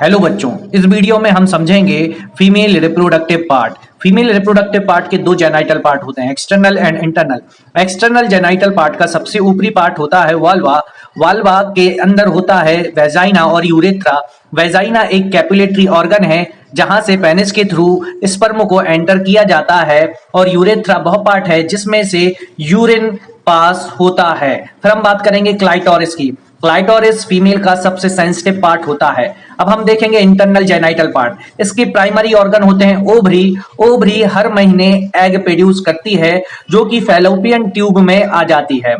Hello बच्चों, इस video में हम समझेंगे female reproductive part. Female reproductive part के दो जेनाइटल पार्ट होते हैं, external and internal. External genital part का सबसे ऊपरी पार्ट होता है वाल्वा। वाल्वा के अंदर होता है वेजाइना और यूरेथ्रा। वेजाइना एक कैपुलेटरी ऑर्गन है जहां से पेनिस के थ्रू स्पर्म को एंटर किया जाता है, और यूरेथ्रा वह पार्ट है जिसमें से यूरिन पास होता है। फिर हम बात करेंगे क्लाइटोरिस की। क्लाइटोरिस फीमेल का सबसे सेंसिटिव पार्ट होता है। अब हम देखेंगे इंटरनल जेनाइटल पार्ट। इसके प्राइमरी ऑर्गन होते हैं ओवरी। ओवरी हर महीने एग प्रोड्यूस करती है जो कि फैलोपियन ट्यूब में आ जाती है।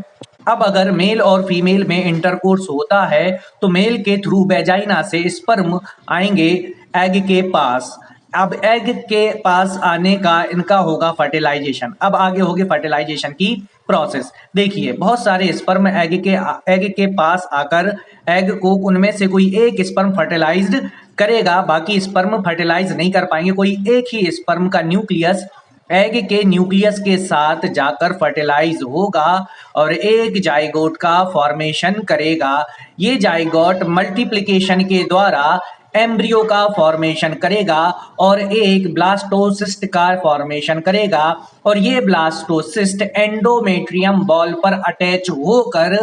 अब अगर मेल और फीमेल में इंटरकोर्स होता है तो मेल के थ्रू वेजाइना से स्पर्म आएंगे एग के पास। अब एग के पास आने का इनका होगा फर्टिलाइजेशन। अब आगे होगी फर्टिलाइजेशन की प्रोसेस। देखिए, बहुत सारे स्पर्म एग के पास आकर एग को उनमें से कोई एक स्पर्म फर्टिलाइज्ड करेगा, बाकी स्पर्म फर्टिलाइज नहीं कर पाएंगे। कोई एक ही स्पर्म का न्यूक्लियस एग के न्यूक्लियस के साथ जाकर फर्टिलाइज होगा और एक जाइगोट का फॉर्मेशन करेगा। ये जाइगोट मल्टीप्लिकेशन के द्वारा एम्ब्रियो का फॉर्मेशन करेगा और एक ब्लास्टोसिस्ट का फॉर्मेशन करेगा, और ये ब्लास्टोसिस्ट एंडोमेट्रियम बॉल पर अटैच होकर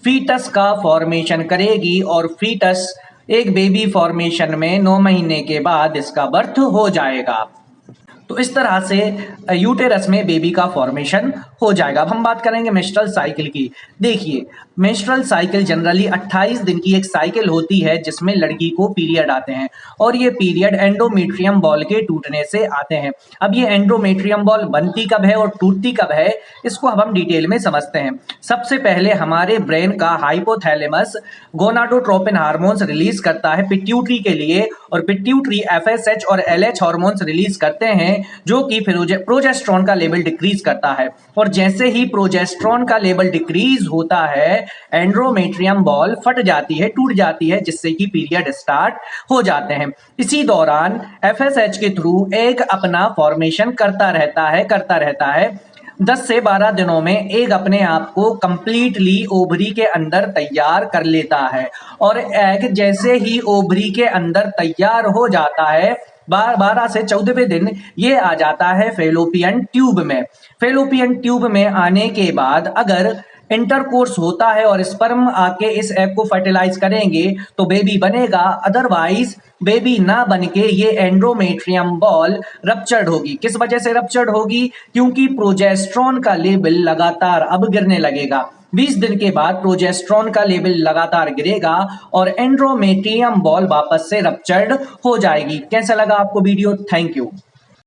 फीटस का फॉर्मेशन करेगी, और फीटस एक बेबी फॉर्मेशन में 9 महीने के बाद इसका बर्थ हो जाएगा। तो इस तरह से यूटेरस में बेबी का फॉर्मेशन हो जाएगा। अब हम बात करेंगे मेंस्ट्रुअल साइकिल की। देखिए, मेंस्ट्रुअल साइकिल जनरली 28 दिन की एक साइकिल होती है जिसमें लड़की को पीरियड आते हैं, और ये पीरियड एंडोमेट्रियम बॉल के टूटने से आते हैं। अब ये एंडोमेट्रियम बॉल बनती कब है और टूटती कब है, इसको अब हम डिटेल में समझते हैं। सबसे पहले हमारे ब्रेन का हाइपोथैलेमस गोनाडोट्रोपिन हार्मोन्स रिलीज करता है पिट्यूटरी के लिए, और पिट्यूटरी एफएसएच और एलएच हार्मोन्स रिलीज करते हैं जो कि प्रोजेस्टेरॉन का लेवल डिक्रीज करता है। और जैसे ही प्रोजेस्टेरॉन का लेवल डिक्रीज होता है, एंडोमेट्रियम बॉल फट जाती है, टूट जाती है, जिससे कि पीरियड स्टार्ट हो जाते हैं। इसी दौरान एफएसएच के थ्रू एग अपना फॉर्मेशन करता रहता है। 10 से 12 दिनों में एग अपने आप को कंप्लीटली ओवरी के अंदर तैयार कर लेता है, और एग जैसे ही ओवरी के अंदर तैयार हो जाता है, 12 से 14वें दिन ये आ जाता है फेलोपियन ट्यूब में। फेलोपियन ट्यूब में आने के बाद अगर इंटरकोर्स होता है और स्पर्म आके इस एग को फर्टिलाइज करेंगे तो बेबी बनेगा, अदरवाइज बेबी ना बनके ये एंडोमेट्रियम बॉल रप्चर्ड होगी। किस वजह से रप्चर्ड होगी? क्योंकि प्रोजेस्टेरॉन का लेवल लगातार अब गिरने लगेगा। 20 दिन के बाद प्रोजेस्टेरॉन का लेवल लगातार गिरेगा और एंडोमेट्रियम बॉल वापस से रप्चर्ड हो जाएगी। कैसा लगा आपको वीडियो? Thank you.